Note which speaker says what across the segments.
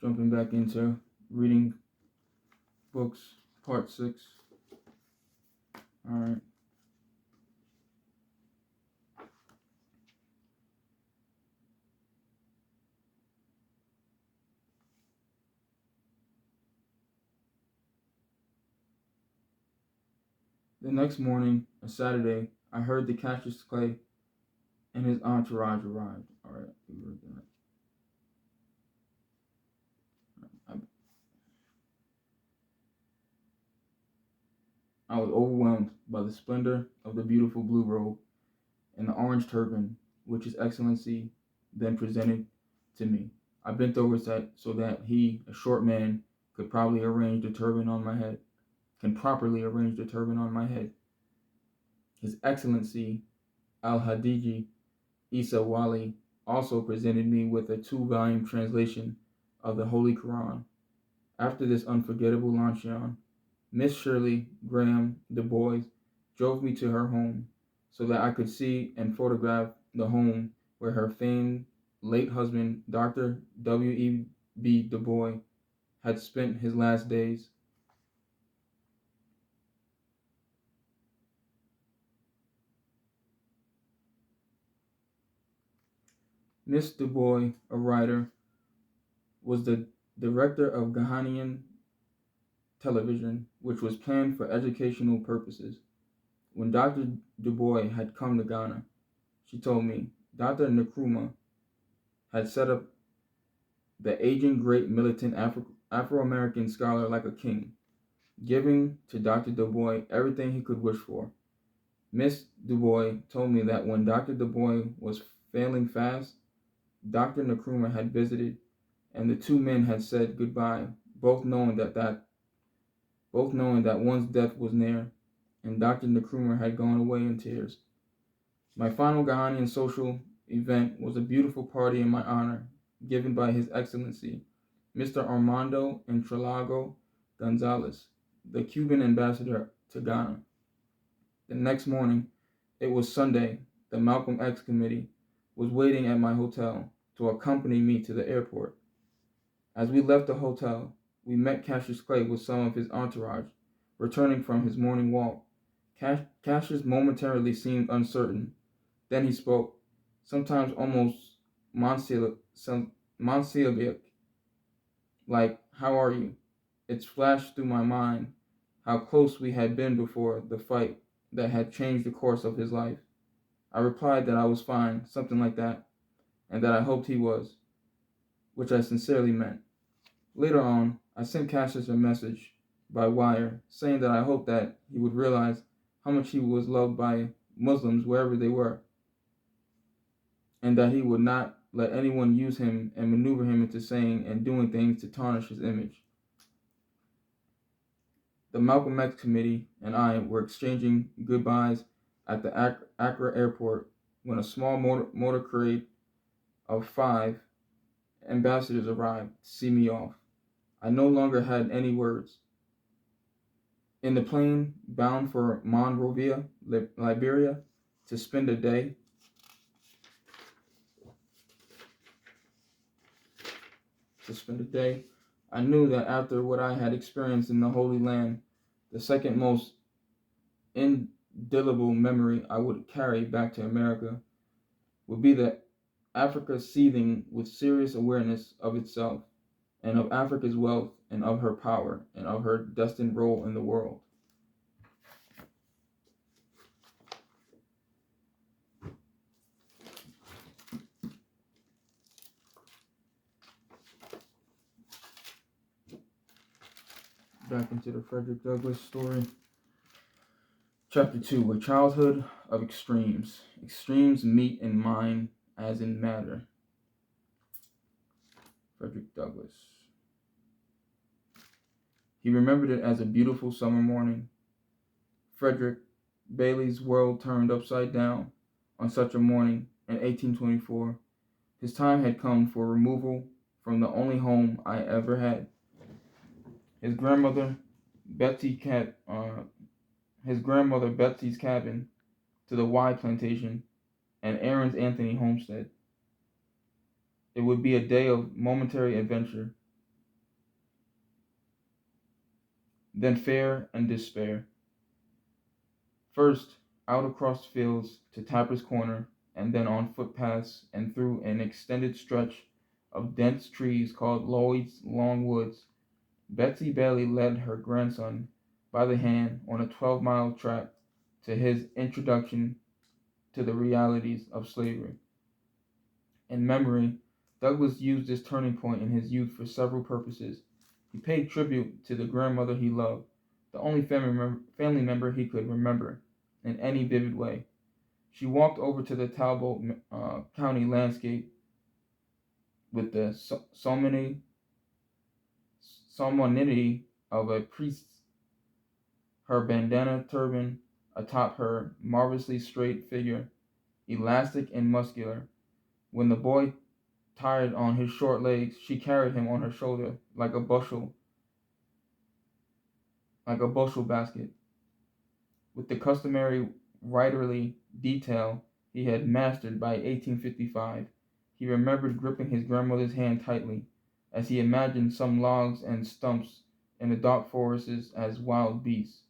Speaker 1: jumping back into reading books, part 6. Alright. The next morning, a Saturday, I heard that Cassius Clay and his entourage arrived. Alright, we read that. I was overwhelmed by the splendor of the beautiful blue robe and the orange turban which His Excellency then presented to me. I bent over so that he, a short man, could properly arrange the turban on my head. His Excellency Al-Hadiji Isa Wali also presented me with a 2-volume translation of the Holy Quran. After this unforgettable luncheon, Miss Shirley Graham Du Bois drove me to her home so that I could see and photograph the home where her famed late husband, Dr. W.E.B. Du Bois, had spent his last days. Miss Du Bois, a writer, was the director of Ghanaian television, which was planned for educational purposes. When Dr. Du Bois had come to Ghana, she told me Dr. Nkrumah had set up the aging great militant Afro-American scholar like a king, giving to Dr. Du Bois everything he could wish for. Miss Du Bois told me that when Dr. Du Bois was failing fast, Dr. Nkrumah had visited, and the two men had said goodbye, both knowing that one's death was near, and Dr. Nkrumah had gone away in tears. My final Ghanaian social event was a beautiful party in my honor, given by His Excellency Mr. Armando Intralago Gonzalez, the Cuban ambassador to Ghana. The next morning, it was Sunday, the Malcolm X committee was waiting at my hotel to accompany me to the airport. As we left the hotel, we met Cassius Clay with some of his entourage, returning from his morning walk. Cassius momentarily seemed uncertain. Then he spoke, sometimes almost monosyllabic, like, "How are you?" It flashed through my mind how close we had been before the fight that had changed the course of his life. I replied that I was fine, something like that, and that I hoped he was, which I sincerely meant. Later on, I sent Cassius a message by wire saying that I hoped that he would realize how much he was loved by Muslims wherever they were, and that he would not let anyone use him and maneuver him into saying and doing things to tarnish his image. The Malcolm X committee and I were exchanging goodbyes at the Accra airport when a small motorcade of 5 ambassadors arrived to see me off. I no longer had any words. In the plane bound for Monrovia, Liberia, to spend a day, I knew that after what I had experienced in the Holy Land, the second most indelible memory I would carry back to America would be that Africa seething with serious awareness of itself and of Africa's wealth and of her power and of her destined role in the world. Back into the Frederick Douglass story. Chapter 2, A Childhood of Extremes. Extremes meet in mind as in matter. Frederick Douglass. He remembered it as a beautiful summer morning. Frederick Bailey's world turned upside down on such a morning in 1824. His time had come for removal from the only home I ever had. His grandmother Betsy's cabin to the Y plantation and Aaron's Anthony homestead. It would be a day of momentary adventure, then fear and despair. First, out across fields to Tapper's Corner, and then on footpaths and through an extended stretch of dense trees called Lloyd's Long Woods, Betsy Bailey led her grandson by the hand on a 12-mile track to his introduction to the realities of slavery. In memory, Douglass used this turning point in his youth for several purposes. He paid tribute to the grandmother he loved, the only family member he could remember in any vivid way. She walked over to the Talbot County landscape with the solemnity of a priest, her bandana turban atop her marvelously straight figure, elastic and muscular. When the boy tired on his short legs, she carried him on her shoulder like a bushel basket. With the customary writerly detail he had mastered by 1855, he remembered gripping his grandmother's hand tightly, as he imagined some logs and stumps in the dark forests as wild beasts.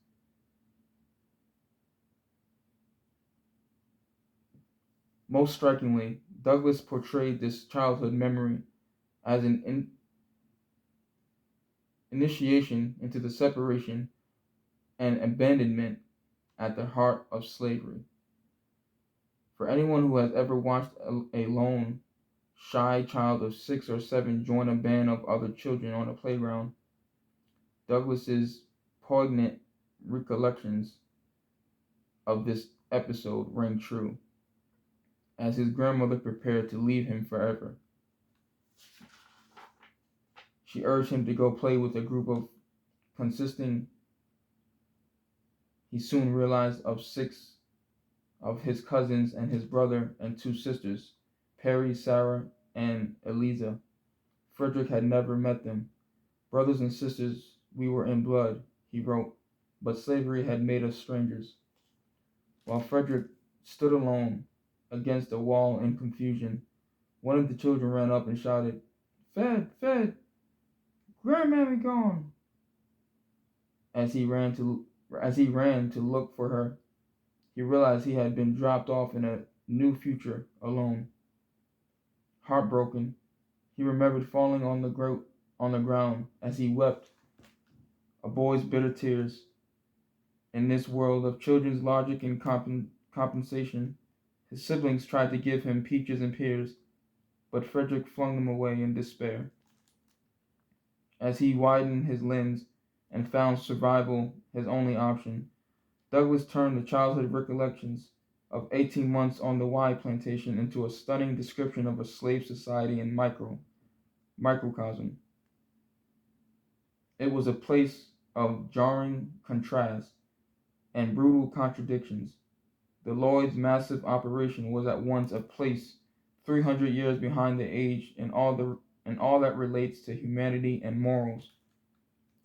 Speaker 1: Most strikingly, Douglass portrayed this childhood memory as an initiation into the separation and abandonment at the heart of slavery. For anyone who has ever watched a lone, shy child of 6 or 7 join a band of other children on a playground, Douglass's poignant recollections of this episode rang true, as his grandmother prepared to leave him forever. She urged him to go play with a group consisting, he soon realized, of 6 of his cousins and his brother and 2 sisters, Perry, Sarah, and Eliza. Frederick had never met them. Brothers and sisters, we were in blood, he wrote, but slavery had made us strangers. While Frederick stood alone against a wall in confusion, one of the children ran up and shouted, Fed, Grandmammy gone. As he ran to look for her, he realized he had been dropped off in a new future alone. Heartbroken, he remembered falling on the ground as he wept, a boy's bitter tears. In this world of children's logic and compensation, his siblings tried to give him peaches and pears, but Frederick flung them away in despair. As he widened his lens and found survival his only option, Douglass turned the childhood recollections of 18 months on the Y plantation into a stunning description of a slave society in microcosm. It was a place of jarring contrast and brutal contradictions. The Lloyd's massive operation was at once a place 300 years behind the age in all that relates to humanity and morals,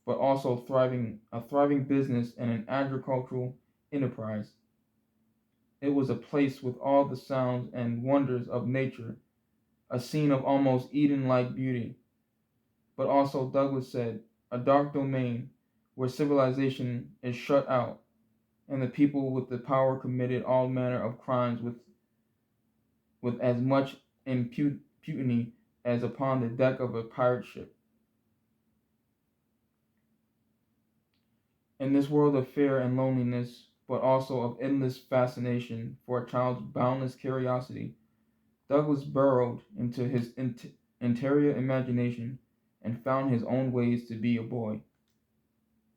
Speaker 1: but also a thriving business and an agricultural enterprise. It was a place with all the sounds and wonders of nature, a scene of almost Eden-like beauty, but also, Douglass said, a dark domain where civilization is shut out and the people with the power committed all manner of crimes with as much impunity as upon the deck of a pirate ship. In this world of fear and loneliness, but also of endless fascination for a child's boundless curiosity, Douglass burrowed into his interior imagination and found his own ways to be a boy.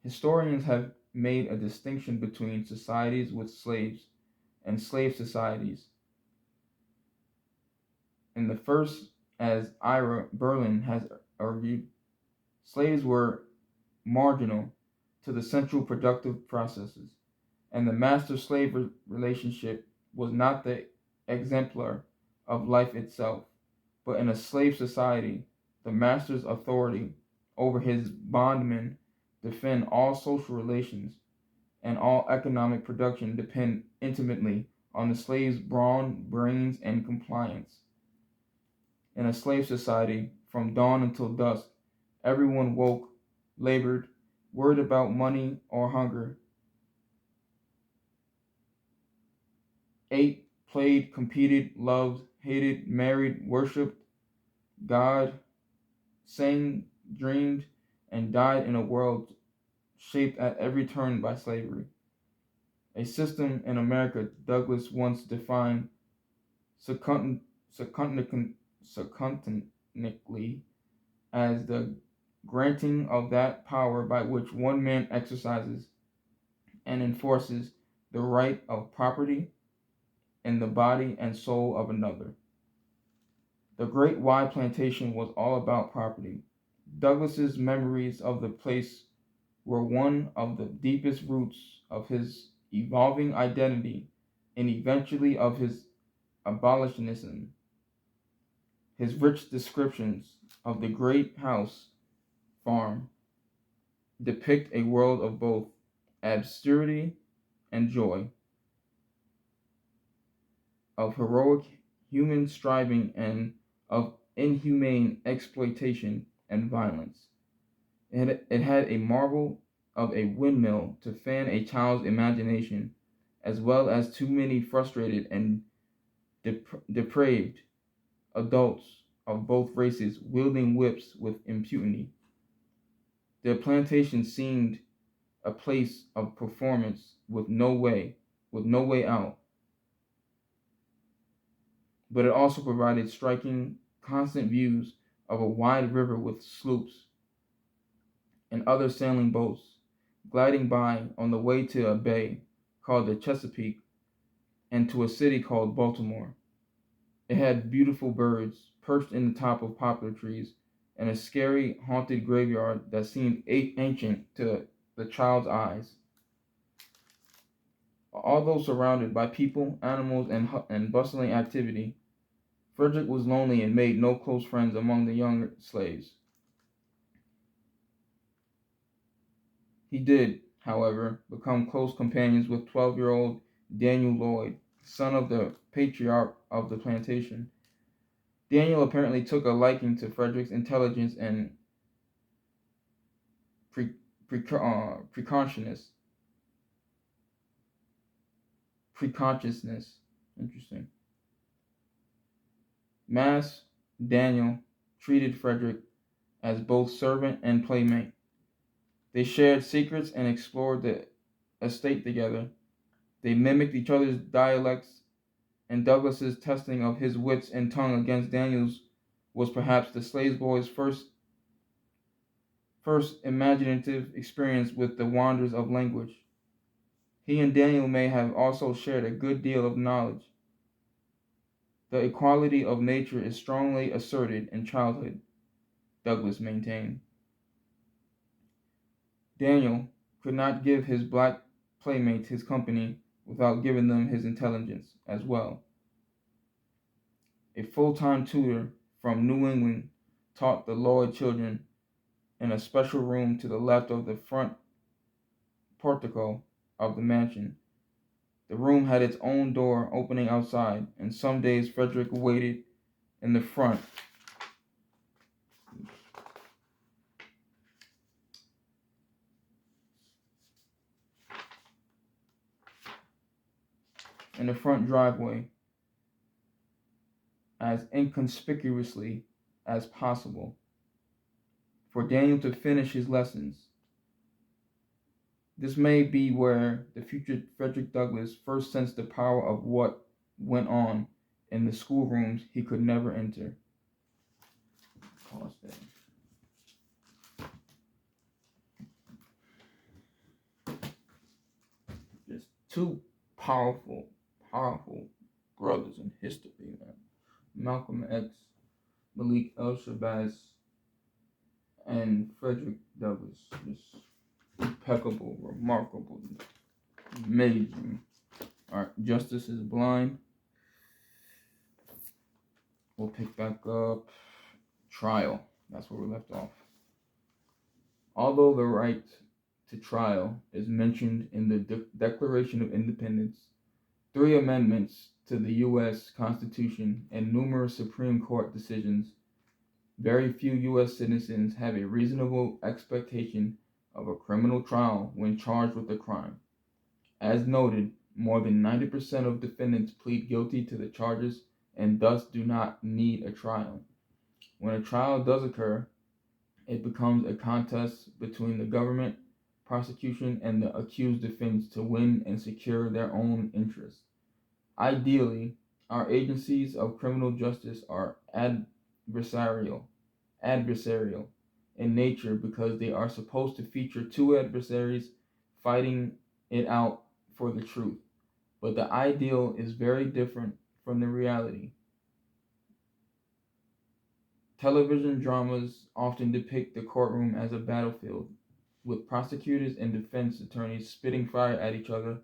Speaker 1: Historians have made a distinction between societies with slaves and slave societies. In the first, as Ira Berlin has argued, slaves were marginal to the central productive processes, and the master-slave relationship was not the exemplar of life itself, but in a slave society, the master's authority over his bondmen defend all social relations, and all economic production depend intimately on the slave's brawn, brains, and compliance. In a slave society, from dawn until dusk, everyone woke, labored, worried about money or hunger, ate, played, competed, loved, hated, married, worshipped God, sang, dreamed, and died in a world shaped at every turn by slavery. A system in America Douglass once defined circumventionally as the granting of that power by which one man exercises and enforces the right of property in the body and soul of another. The Great Y Plantation was all about property. Douglass's memories of the place were one of the deepest roots of his evolving identity and eventually of his abolitionism. His rich descriptions of the great house farm depict a world of both absurdity and joy, of heroic human striving and of inhumane exploitation and violence. It had a marvel of a windmill to fan a child's imagination, as well as too many frustrated and depraved adults of both races wielding whips with impunity. The plantation seemed a place of performance with no way out, but it also provided striking, constant views of a wide river with sloops and other sailing boats gliding by on the way to a bay called the Chesapeake and to a city called Baltimore. It had beautiful birds perched in the top of poplar trees and a scary, haunted graveyard that seemed ancient to the child's eyes. Although surrounded by people, animals, and bustling activity, Frederick was lonely and made no close friends among the younger slaves. He did, however, become close companions with 12-year-old Daniel Lloyd, son of the patriarch of the plantation. Daniel apparently took a liking to Frederick's intelligence and precociousness. Interesting. Daniel treated Frederick as both servant and playmate. They shared secrets and explored the estate together. They mimicked each other's dialects, and Douglas's testing of his wits and tongue against Daniel's was perhaps the slave boy's first imaginative experience with the wonders of language. He and Daniel may have also shared a good deal of knowledge. The equality of nature is strongly asserted in childhood, Douglas maintained. Daniel could not give his black playmates his company without giving them his intelligence as well. A full-time tutor from New England taught the Lloyd children in a special room to the left of the front portico of the mansion. The room had its own door opening outside, and some days Frederick waited in the front driveway as inconspicuously as possible for Daniel to finish his lessons. This may be where the future Frederick Douglass first sensed the power of what went on in the schoolrooms he could never enter. Pause there. Just two powerful brothers in history, man. Malcolm X, Malik El-Shabazz, and Frederick Douglass. Just impeccable, remarkable, amazing. Alright, Justice is Blind. We'll pick back up trial. That's where we left off. Although the right to trial is mentioned in the Declaration of Independence, 3 amendments to the U.S. Constitution, and numerous Supreme Court decisions, very few U.S. citizens have a reasonable expectation of a criminal trial when charged with a crime. As noted, more than 90% of defendants plead guilty to the charges and thus do not need a trial. When a trial does occur, it becomes a contest between the government, prosecution, and the accused defense to win and secure their own interests. Ideally, our agencies of criminal justice are adversarial in nature because they are supposed to feature two adversaries fighting it out for the truth. But the ideal is very different from the reality. Television dramas often depict the courtroom as a battlefield, with prosecutors and defense attorneys spitting fire at each other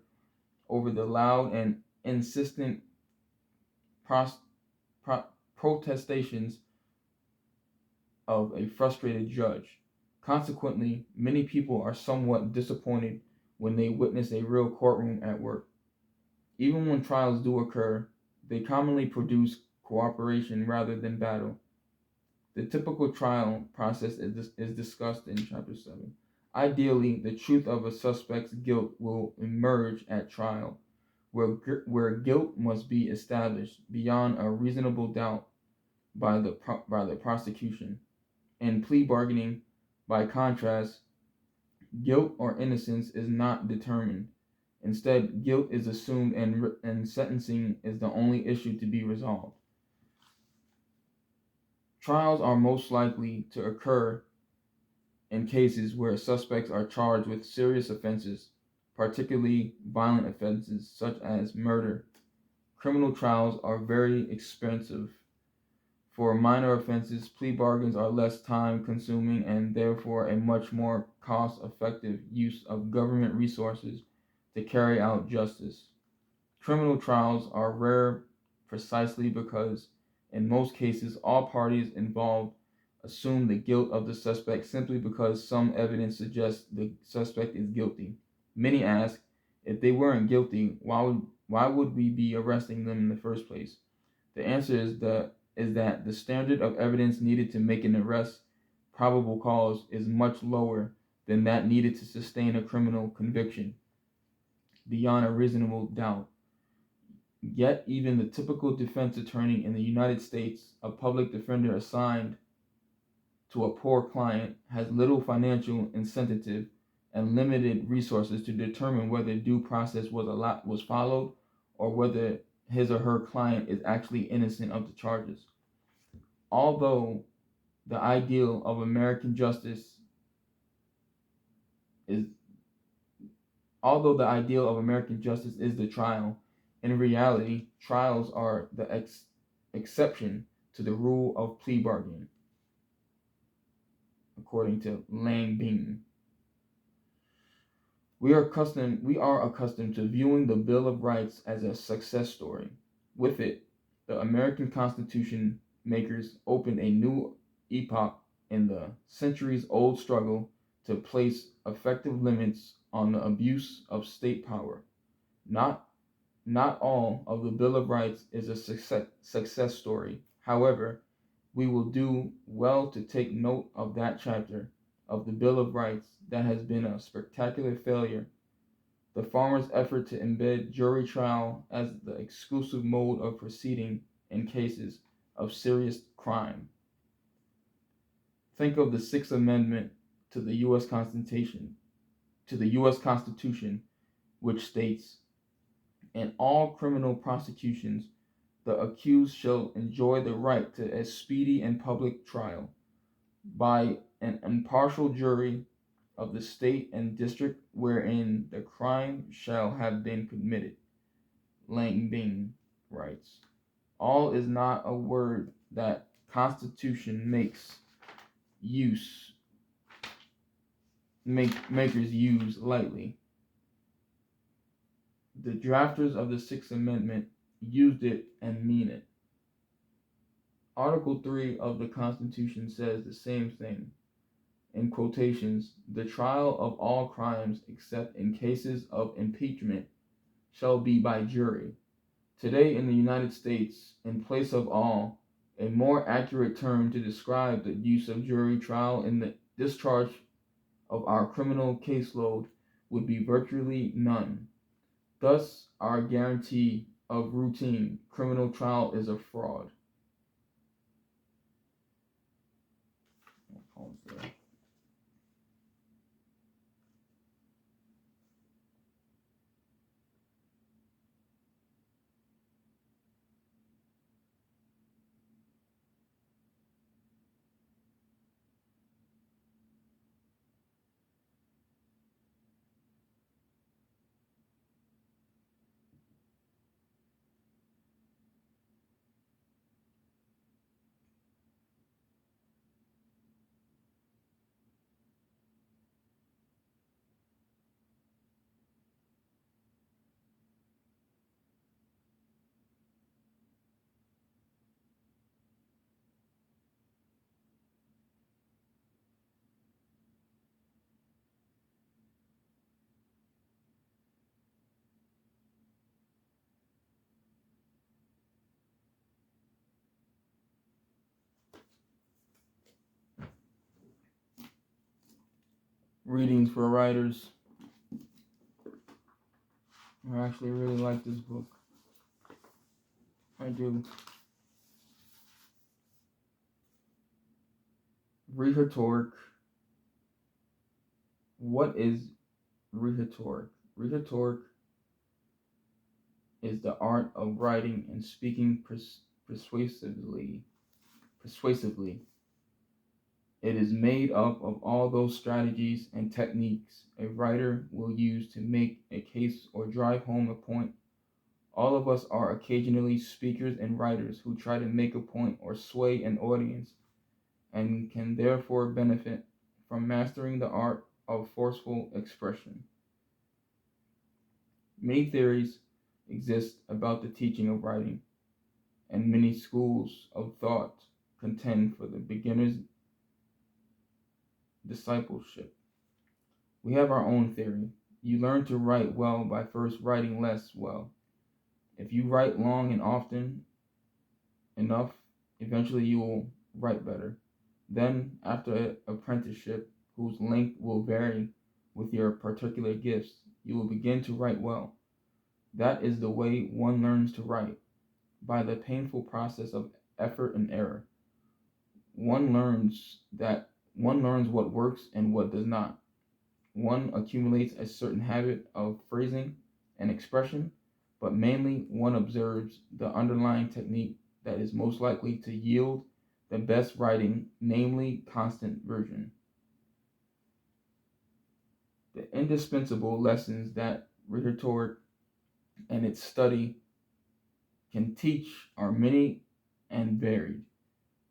Speaker 1: over the loud and insistent pros- protestations of a frustrated judge. Consequently, many people are somewhat disappointed when they witness a real courtroom at work. Even when trials do occur, they commonly produce cooperation rather than battle. The typical trial process is discussed in Chapter 7. Ideally, the truth of a suspect's guilt will emerge at trial, where guilt must be established beyond a reasonable doubt by the prosecution. In plea bargaining, by contrast, guilt or innocence is not determined. Instead, guilt is assumed and sentencing is the only issue to be resolved. Trials are most likely to occur in cases where suspects are charged with serious offenses, particularly violent offenses such as murder. Criminal trials are very expensive. For minor offenses, plea bargains are less time consuming and therefore a much more cost effective use of government resources to carry out justice. Criminal trials are rare precisely because, in most cases, all parties involved assume the guilt of the suspect simply because some evidence suggests the suspect is guilty. Many ask, if they weren't guilty, why would we be arresting them in the first place? The answer is that the standard of evidence needed to make an arrest, probable cause, is much lower than that needed to sustain a criminal conviction beyond a reasonable doubt. Yet, even the typical defense attorney in the United States, a public defender assigned to a poor client, has little financial incentive and limited resources to determine whether due process was followed or whether his or her client is actually innocent of the charges. Although the ideal of American justice is Although the ideal of American justice is the trial, in reality, trials are the exception to the rule of plea bargaining, according to Lang Bing. We are accustomed to viewing the Bill of Rights as a success story. With it, the American Constitution makers opened a new epoch in the centuries-old struggle to place effective limits on the abuse of state power. Not Not all of the Bill of Rights is a success story. However, we will do well to take note of that chapter of the Bill of Rights that has been a spectacular failure. The farmer's effort to embed jury trial as the exclusive mode of proceeding in cases of serious crime. Think of the Sixth Amendment to the U.S. Constitution, which states, "In all criminal prosecutions, the accused shall enjoy the right to a speedy and public trial by an impartial jury of the state and district wherein the crime shall have been committed." Lang Bing writes. All is not a word that Constitution makers use lightly. The drafters of the Sixth Amendment used it and mean it. Article 3 of the Constitution says the same thing. In quotations, "The trial of all crimes except in cases of impeachment shall be by jury." Today in the United States, in place of all, a more accurate term to describe the use of jury trial in the discharge of our criminal caseload would be virtually none. Thus, our guarantee of routine criminal trial is a fraud. Readings for writers. I actually really like this book. I do. Rhetoric. What is rhetoric? Rhetoric is the art of writing and speaking persuasively. It is made up of all those strategies and techniques a writer will use to make a case or drive home a point. All of us are occasionally speakers and writers who try to make a point or sway an audience and can therefore benefit from mastering the art of forceful expression. Many theories exist about the teaching of writing, and many schools of thought contend for the beginner's discipleship. We have our own theory. You learn to write well by first writing less well. If you write long and often enough, eventually you will write better. Then, after an apprenticeship whose length will vary with your particular gifts, you will begin to write well. That is the way one learns to write, by the painful process of effort and error. One learns what works and what does not. One accumulates a certain habit of phrasing and expression, but mainly one observes the underlying technique that is most likely to yield the best writing, namely constant version. The indispensable lessons that rhetoric and its study can teach are many and varied,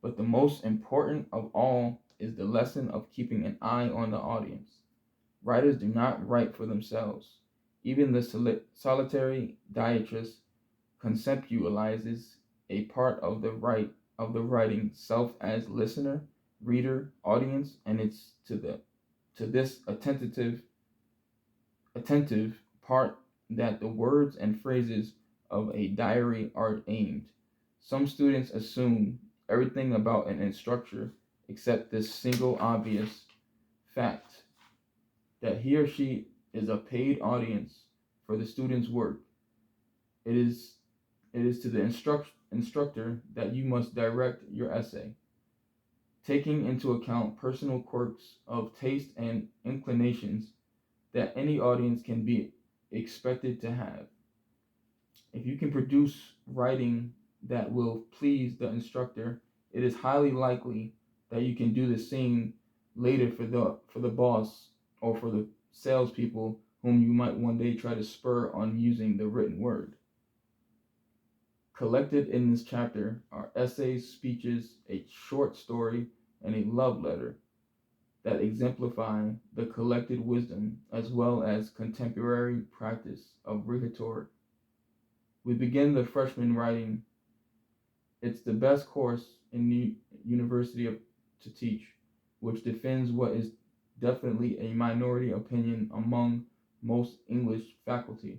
Speaker 1: but the most important of all is the lesson of keeping an eye on the audience. Writers do not write for themselves. Even the solitary diarist conceptualizes a part of the writing self as listener, reader, audience, and it's to this attentive part that the words and phrases of a diary are aimed. Some students assume everything about an instructor except this single obvious fact that he or she is a paid audience for the student's work. It is to the instructor that you must direct your essay, taking into account personal quirks of taste and inclinations that any audience can be expected to have. If you can produce writing that will please the instructor, it is highly likely that you can do the same later for the boss or for the salespeople whom you might one day try to spur on using the written word. Collected in this chapter are essays, speeches, a short story, and a love letter that exemplify the collected wisdom as well as contemporary practice of rhetoric. We begin the freshman writing. It's the best course in the university to teach, which defends what is definitely a minority opinion among most English faculty.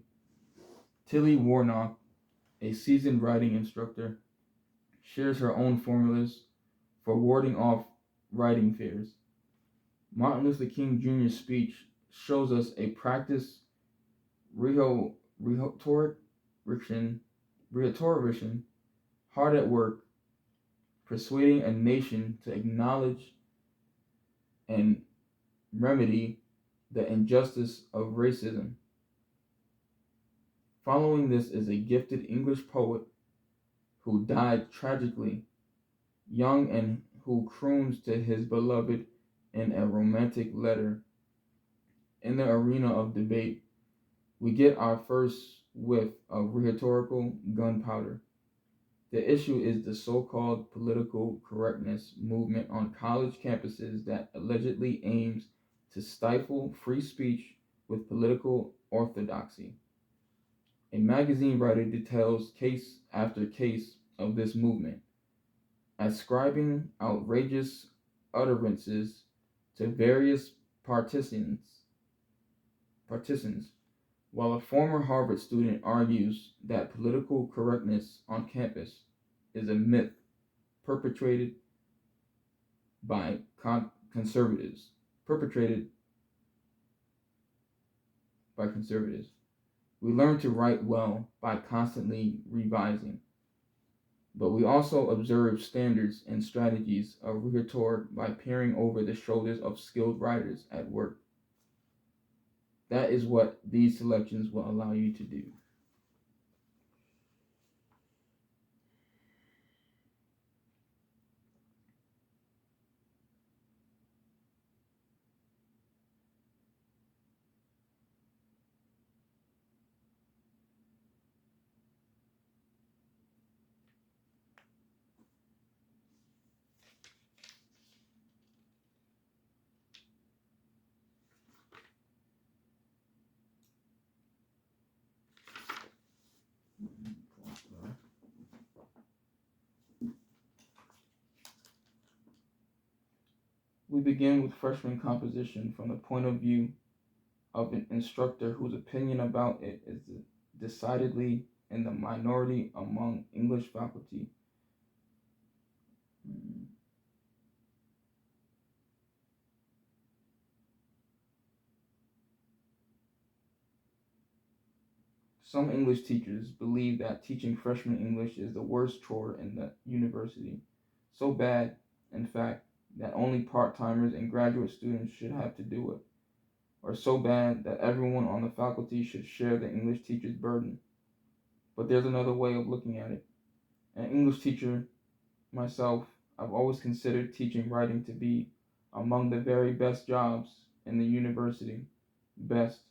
Speaker 1: Tilly Warnock, a seasoned writing instructor, shares her own formulas for warding off writing fears. Martin Luther King Jr.'s speech shows us a practice rhetorician, hard at work, persuading a nation to acknowledge and remedy the injustice of racism. Following this is a gifted English poet who died tragically young and who croons to his beloved in a romantic letter. In the arena of debate, we get our first whiff of rhetorical gunpowder. The issue is the so-called political correctness movement on college campuses that allegedly aims to stifle free speech with political orthodoxy. A magazine writer details case after case of this movement, ascribing outrageous utterances to various partisans, while a former Harvard student argues that political correctness on campus is a myth perpetrated by conservatives. Perpetrated by conservatives. We learn to write well by constantly revising, but we also observe standards and strategies of rhetoric by peering over the shoulders of skilled writers at work. That is what these selections will allow you to do. We begin with freshman composition from the point of view of an instructor whose opinion about it is decidedly in the minority among English faculty. Some English teachers believe that teaching freshman English is the worst chore in the university. So bad, in fact, that only part-timers and graduate students should have to do it, or so bad that everyone on the faculty should share the English teacher's burden. But there's another way of looking at it. An English teacher, myself, I've always considered teaching writing to be among the very best jobs in the university. Best,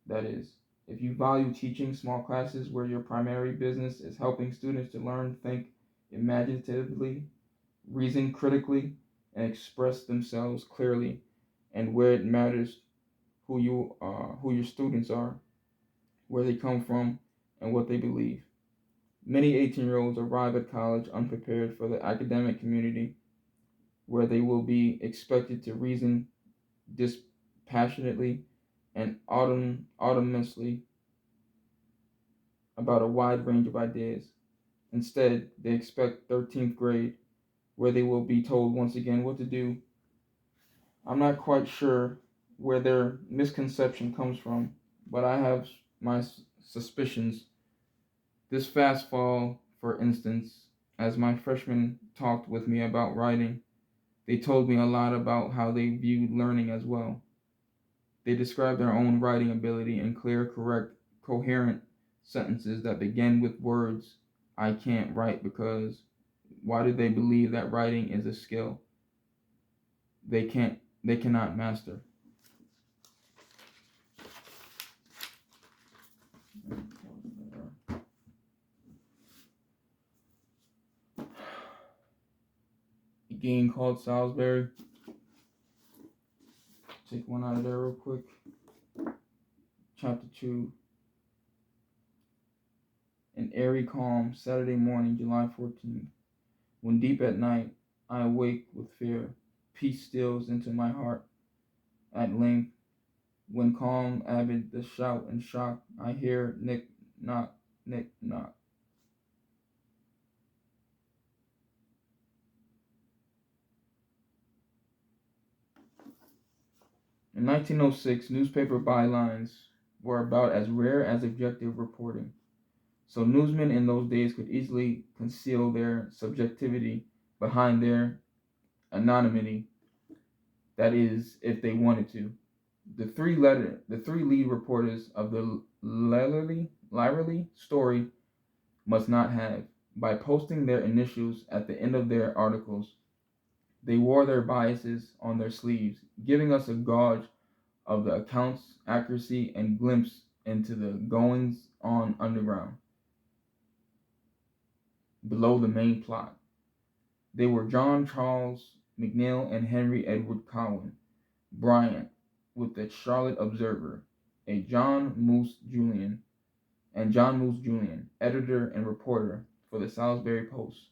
Speaker 1: that is. If you value teaching small classes where your primary business is helping students to learn, think imaginatively, reason critically, and express themselves clearly, and where it matters who you are, who your students are, where they come from, and what they believe. Many 18-year-olds arrive at college unprepared for the academic community, where they will be expected to reason dispassionately and autonomously about a wide range of ideas. Instead, they expect 13th grade, where they will be told once again what to do. I'm not quite sure where their misconception comes from, but I have my suspicions. This fast fall, for instance, as my freshmen talked with me about writing, they told me a lot about how they viewed learning as well. They described their own writing ability in clear, correct, coherent sentences that begin with words I can't write because why do they believe that writing is a skill they cannot master? A game called Salisbury. Take one out of there real quick. Chapter 2. An airy calm Saturday morning, July 14th. When deep at night I awake with fear, peace steals into my heart. At length, when calm amid the shout and shock, I hear nick knock, nick knock. In 1906, newspaper bylines were about as rare as objective reporting, so newsmen in those days could easily conceal their subjectivity behind their anonymity, that is, if they wanted to. The three lead reporters of the Lyerly story must not have. By posting their initials at the end of their articles, they wore their biases on their sleeves, giving us a gauge of the account's accuracy and glimpse into the goings on underground, below the main plot. They were John Charles McNeill and Henry Edward Cowan Bryant with the Charlotte Observer, a John Moose Julian, editor and reporter for the Salisbury Post.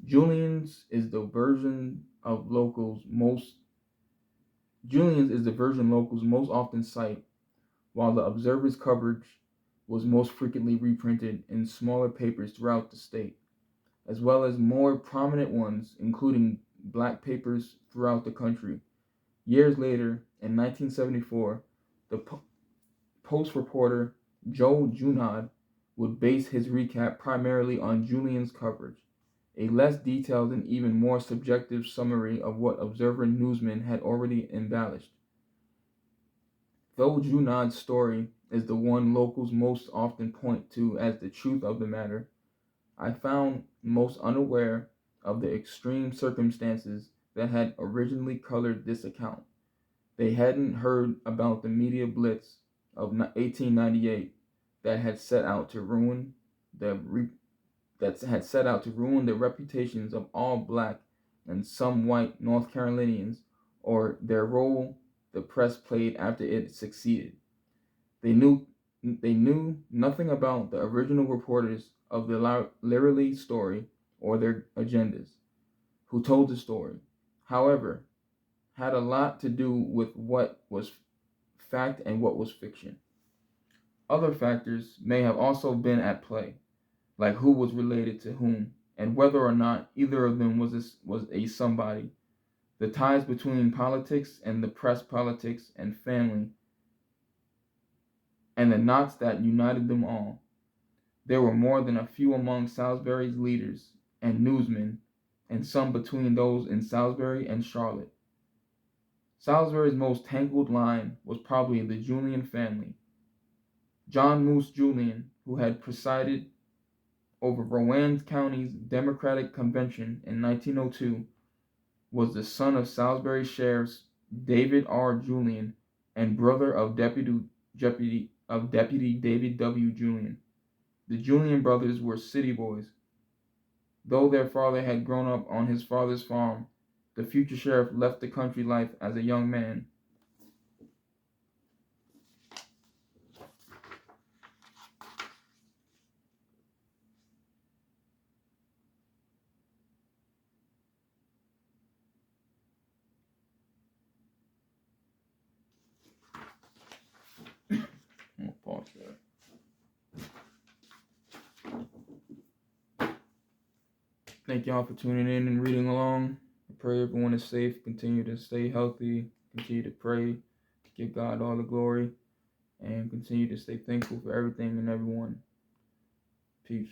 Speaker 1: Julian's is the version locals most often cite, while the Observer's coverage was most frequently reprinted in smaller papers throughout the state, as well as more prominent ones, including black papers throughout the country. Years later, in 1974, the Post reporter Joe Junod would base his recap primarily on Julian's coverage, a less detailed and even more subjective summary of what Observer newsmen had already embellished. Though Junod's story is the one locals most often point to as the truth of the matter, I found most unaware of the extreme circumstances that had originally colored this account. They hadn't heard about the media blitz of 1898 that had set out to ruin the reputations of all black and some white North Carolinians, or their role the press played after it succeeded. They knew nothing about the original reporters of the Lyerly story or their agendas, who told the story. However, had a lot to do with what was fact and what was fiction. Other factors may have also been at play, like who was related to whom, and whether or not either of them was a somebody. The ties between politics and the press, politics and family, and the knots that united them all. There were more than a few among Salisbury's leaders and newsmen, and some between those in Salisbury and Charlotte. Salisbury's most tangled line was probably the Julian family. John Moose Julian, who had presided over Rowan County's Democratic Convention in 1902, was the son of Salisbury Sheriff David R. Julian and brother of Deputy David W. Julian. The Julian brothers were city boys. Though their father had grown up on his father's farm, the future sheriff left the country life as a young man. I'm gonna pause there. Thank y'all for tuning in and reading along. I pray everyone is safe. Continue to stay healthy. Continue to pray. Give God all the glory. And continue to stay thankful for everything and everyone. Peace.